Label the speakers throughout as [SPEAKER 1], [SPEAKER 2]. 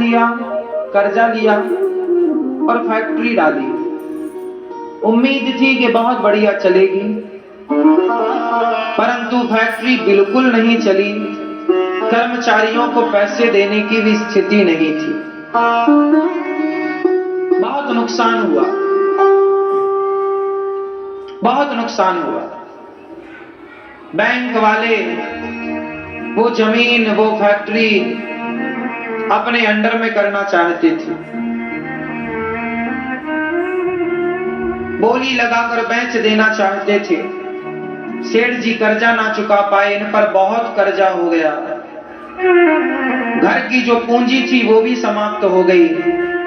[SPEAKER 1] लिया, कर्जा लिया और फैक्ट्री डाली। उम्मीद थी कि बहुत बढ़िया चलेगी, परंतु फैक्ट्री बिल्कुल नहीं चली। कर्मचारियों को पैसे देने की भी स्थिति नहीं थी। बहुत नुकसान हुआ, बहुत नुकसान हुआ। बैंक वाले वो जमीन, वो फैक्ट्री अपने अंडर में करना चाहते थे। बोली लगाकर बेच देना चाहते थे। सेठ जी कर्जा ना चुका पाए, इन पर बहुत कर्जा हो गया। घर की जो पूंजी थी वो भी समाप्त हो गई।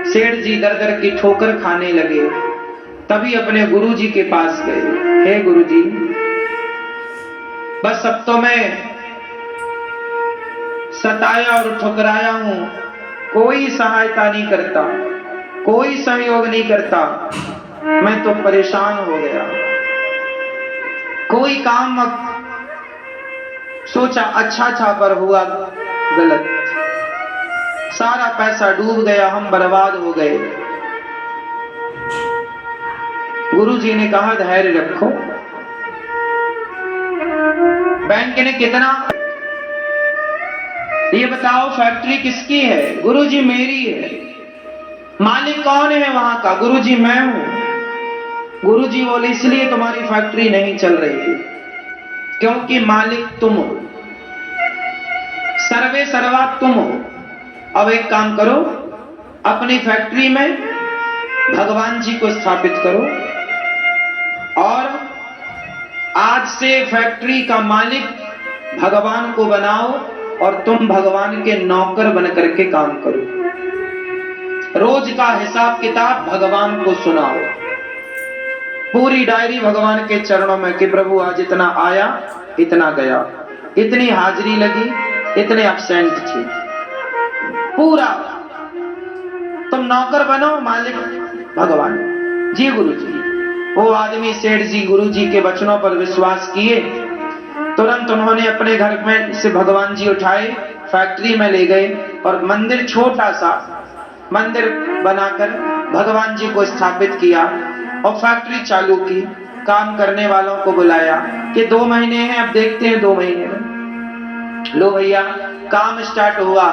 [SPEAKER 1] सेठ जी दर दर की ठोकर खाने लगे। तभी अपने गुरुजी के पास गए। हे गुरुजी, बस अब तो मैं सताया और ठुकराया हूं, कोई सहायता नहीं करता, कोई सहयोग नहीं करता, मैं तो परेशान हो गया। कोई काम सोचा अच्छा था पर हुआ गलत। सारा पैसा डूब गया, हम बर्बाद हो गए। गुरुजी ने कहा धैर्य रखो। बैंक ने कितना, ये बताओ फैक्ट्री किसकी है? गुरुजी मेरी है। मालिक कौन है वहां का? गुरुजी मैं हूं। गुरुजी बोले इसलिए तुम्हारी फैक्ट्री नहीं चल रही, क्योंकि मालिक तुम हो, सर्वे सर्वा तुम हो। अब एक काम करो, अपनी फैक्ट्री में भगवान जी को स्थापित करो और आज से फैक्ट्री का मालिक भगवान को बनाओ और तुम भगवान के नौकर बनकर के काम करो। रोज का हिसाब किताब भगवान को सुनाओ। पूरी डायरी भगवान के चरणों में कि प्रभु आज इतना आया, इतना गया, इतनी हाजिरी लगी, इतने एब्सेंट थे। पूरा तुम नौकर बनो, मालिक भगवान। जी गुरुजी। वो आदमी सेठ जी गुरुजी के वचनों पर विश्वास किए। तुरंत उन्होंने अपने घर में से भगवान जी उठाए, फैक्ट्री में ले गए और मंदिर, छोटा सा मंदिर बनाकर भगवान जी को स्थापित किया और फैक्ट्री चालू की। काम करने वालों को बुलाया कि 2 महीने हैं, अब देखते हैं 2 महीने में। लो भैया, काम स्टार्ट हुआ।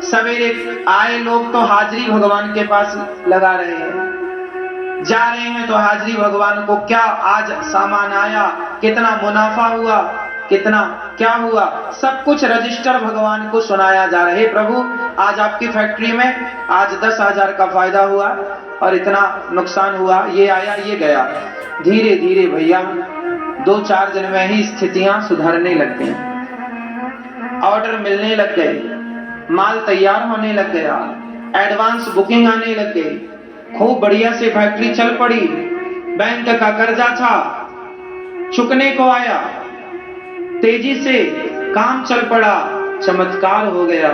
[SPEAKER 1] सवेरे आए लोग तो हाजिरी भगवान के पास लगा रहे हैं, जा रहे हैं तो हाजिरी भगवान को, क्या आज सामान आया, कितना मुनाफा हुआ, कितना क्या हुआ, सब कुछ रजिस्टर भगवान को सुनाया जा रहा है। प्रभु आज आपकी फैक्ट्री में आज 10,000 का फायदा हुआ और इतना नुकसान हुआ, ये आया ये गया। धीरे धीरे भैया 2-4 दिन में ही स्थितियां सुधरने लग गई, ऑर्डर मिलने लग गए, माल तैयार होने लग गया, एडवांस बुकिंग आने लग गई, खूब बढ़िया से फैक्ट्री चल पड़ी। बैंक का कर्जा था, चुकने को आया, तेजी से काम चल पड़ा, चमत्कार हो गया।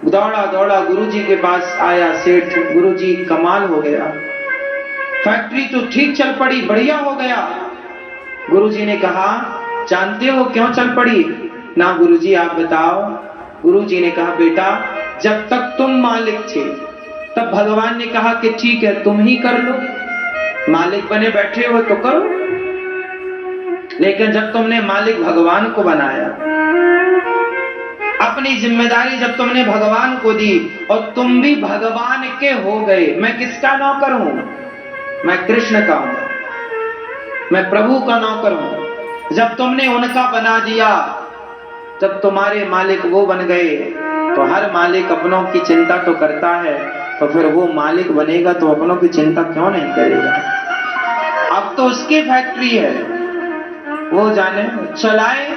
[SPEAKER 1] दौड़ा दौड़ा गुरुजी के पास आया सेठ, गुरुजी कमाल हो गया, फैक्ट्री तो ठीक चल पड़ी, बढ़िया हो गया। गुरुजी ने कहा जानते हो क्यों चल पड़ी? ना गुरुजी आप बताओ। गुरुजी ने कहा बेटा, जब तक तुम मालिक थे तब भगवान ने कहा कि ठीक है तुम ही कर लो, मालिक बने बैठे हो तो करो। लेकिन जब तुमने मालिक भगवान को बनाया, अपनी जिम्मेदारी जब तुमने भगवान को दी और तुम भी भगवान के हो गए, मैं किसका नौकर हूं? मैं कृष्ण का हूं, मैं प्रभु का नौकर हूं। जब तुमने उनका बना दिया, जब तुम्हारे मालिक वो बन गए, तो हर मालिक अपनों की चिंता तो करता है, तो फिर वो मालिक बनेगा तो अपनों की चिंता क्यों नहीं करेगा? अब तो उसकी फैक्ट्री है, वो जाने चलाए।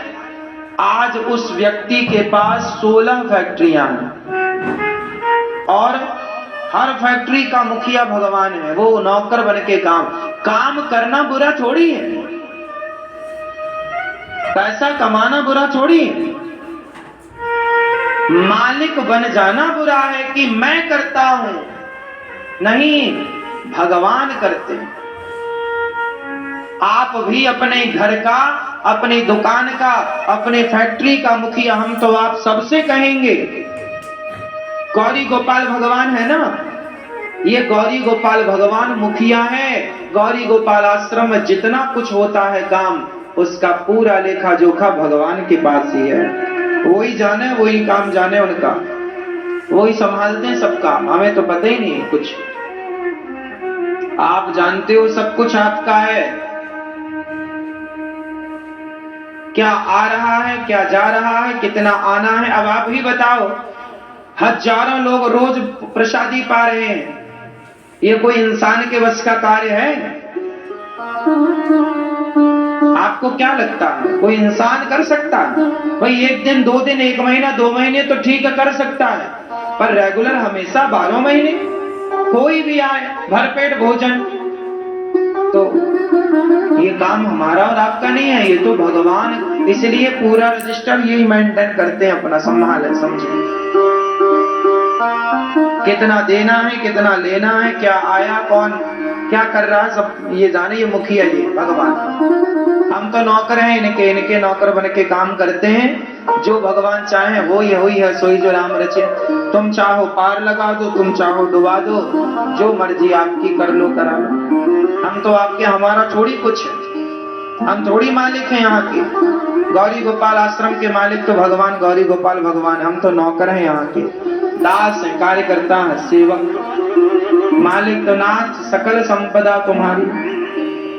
[SPEAKER 1] आज उस व्यक्ति के पास 16 फैक्ट्रियां हैं और हर फैक्ट्री का मुखिया भगवान है। वो नौकर बन के काम करना बुरा थोड़ी है, पैसा कमाना बुरा थोड़ी है, मालिक बन जाना बुरा है कि मैं करता हूं। नहीं, भगवान करते हैं। आप भी अपने घर का, अपनी दुकान का, अपने फैक्ट्री का मुखिया, हम तो आप सबसे कहेंगे गौरी गोपाल भगवान है ना, ये गौरी गोपाल भगवान मुखिया है। गौरी गोपाल आश्रम में जितना कुछ होता है काम, उसका पूरा लेखा जोखा भगवान के पास ही है। वही जाने, वही काम जाने उनका, वही संभालते हैं सब काम, हमें तो पता ही नहीं कुछ। आप जानते हो सब कुछ आपका है, क्या आ रहा है, क्या जा रहा है, कितना आना है, अब आप ही बताओ। हजारों लोग रोज प्रसादी पा रहे हैं, ये कोई इंसान के वश का कार्य है? आपको क्या लगता है कोई इंसान कर सकता है? भाई एक दिन, 2 दिन, 1 महीना, 2 महीने तो ठीक है कर सकता है, पर रेगुलर हमेशा 12 महीने कोई भी आए भरपेट भोजन, तो ये काम हमारा और आपका नहीं है, ये तो भगवान। इसलिए पूरा रजिस्टर यही मेंटेन करते हैं अपना, संभाले, समझे कितना देना है, कितना लेना है, क्या आया, कौन क्या कर रहा है, सब ये जाने, ये मुखिया, ये भगवान। हम तो नौकर हैं इनके, इनके नौकर बन के काम करते हैं। जो भगवान चाहे वो ही है, सोई जो राम रचे। तुम चाहो पार लगा दो, तुम चाहो डुबा दो, जो मर्जी आपकी कर लो, करा लो। हम तो आपके, हमारा थोड़ी कुछ है, हम थोड़ी मालिक हैं यहाँ के। गौरी गोपाल आश्रम के मालिक तो भगवान गौरी गोपाल भगवान, हम तो नौकर हैं यहाँ के, दास है, कार्यकर्ता है, सेवक। मालिक तो नाथ सकल संपदा तुम्हारी,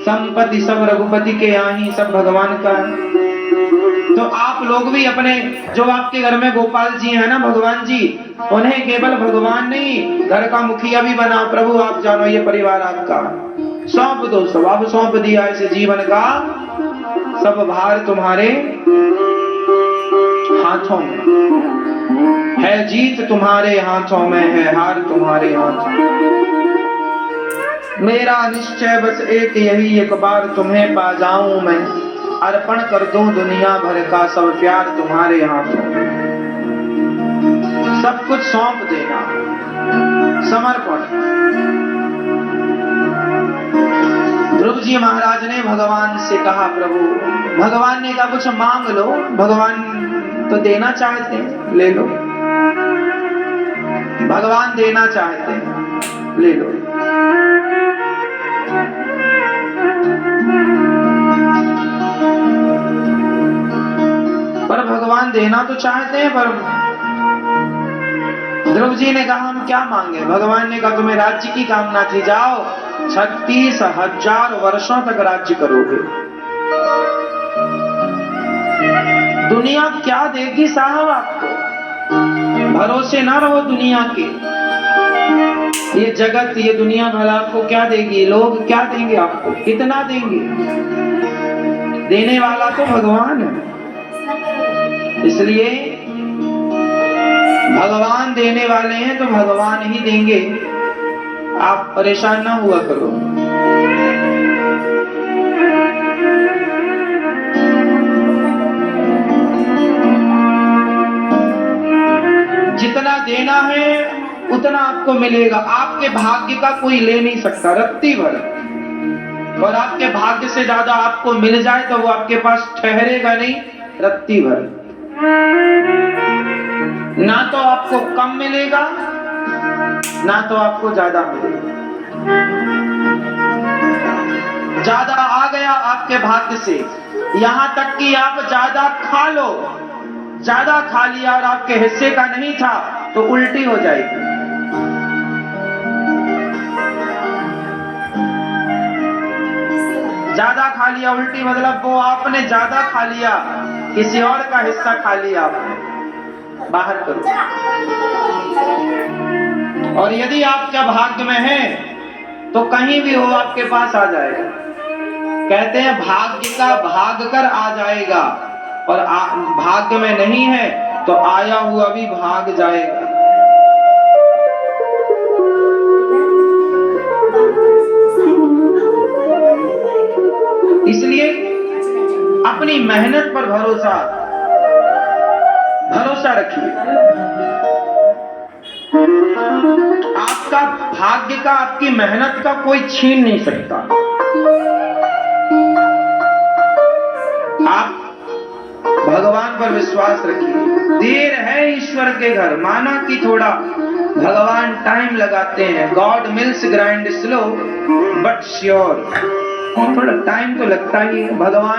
[SPEAKER 1] संपत्ति सब रघुपति के यहाँ ही, सब भगवान का है। तो आप लोग भी अपने, जो आपके घर में गोपाल जी है ना, भगवान जी, उन्हें केवल भगवान नहीं, घर का मुखिया भी बना। प्रभु आप जानो ये परिवार आपका, सौंप दो सब, अब सौंप दिया इसे जीवन का सब भार तुम्हारे हाथों में है, जीत तुम्हारे हाथों में है, हार तुम्हारे हाथों। मेरा निश्चय बस एक यही, एक बार तुम्हें पा जाऊं मैं, अर्पण कर दूं दुनिया भर का सब प्यार तुम्हारे हाथों में। सब कुछ सौंप देना, समर्पण। ध्रुव जी महाराज ने भगवान से कहा, प्रभु, भगवान ने कहा कुछ मांग लो, भगवान तो देना चाहते हैं, ले लो। भगवान देना चाहते हैं, ले लो। पर भगवान देना तो चाहते हैं, पर ध्रुव जी ने कहा हम क्या मांगे? भगवान ने कहा तुम्हें राज्य की कामना थी, जाओ 36,000 वर्षों तक राज्य करोगे। दुनिया क्या देगी साहब आपको? भरोसे ना रहो दुनिया के। ये जगत, ये दुनिया भला आपको क्या देगी? लोग क्या देंगे आपको? कितना देंगे? देने वाला तो भगवान है। इसलिए भगवान देने वाले हैं तो भगवान ही देंगे, आप परेशान ना हुआ करो। जितना देना है उतना आपको मिलेगा। आपके भाग्य का कोई ले नहीं सकता रत्ती भर, और आपके भाग्य से ज्यादा आपको मिल जाए तो वो आपके पास ठहरेगा नहीं रत्ती भर। ना तो आपको कम मिलेगा, ना तो आपको ज्यादा मिलेगा। ज्यादा आ गया आपके भाग्य से, यहां तक कि आप ज्यादा खा लो, ज्यादा खा लिया और आपके हिस्से का नहीं था तो उल्टी हो जाएगी। ज्यादा खा लिया उल्टी मतलब वो आपने ज्यादा खा लिया, किसी और का हिस्सा खा लिया आपने, बाहर करो। और यदि आपके भाग्य में है तो कहीं भी हो आपके पास आ जाएगा। कहते हैं भाग्य का भाग कर आ जाएगा, और भाग्य में नहीं है तो आया हुआ भी भाग जाएगा। इसलिए अपनी मेहनत पर भरोसा रखिए। आपका भाग्य का, आपकी मेहनत का कोई छीन नहीं सकता। आप भगवान पर विश्वास रखिए। देर है ईश्वर के घर, माना कि थोड़ा भगवान टाइम लगाते हैं। God mills grind slow but sure. थोड़ा टाइम तो लगता ही है। भगवान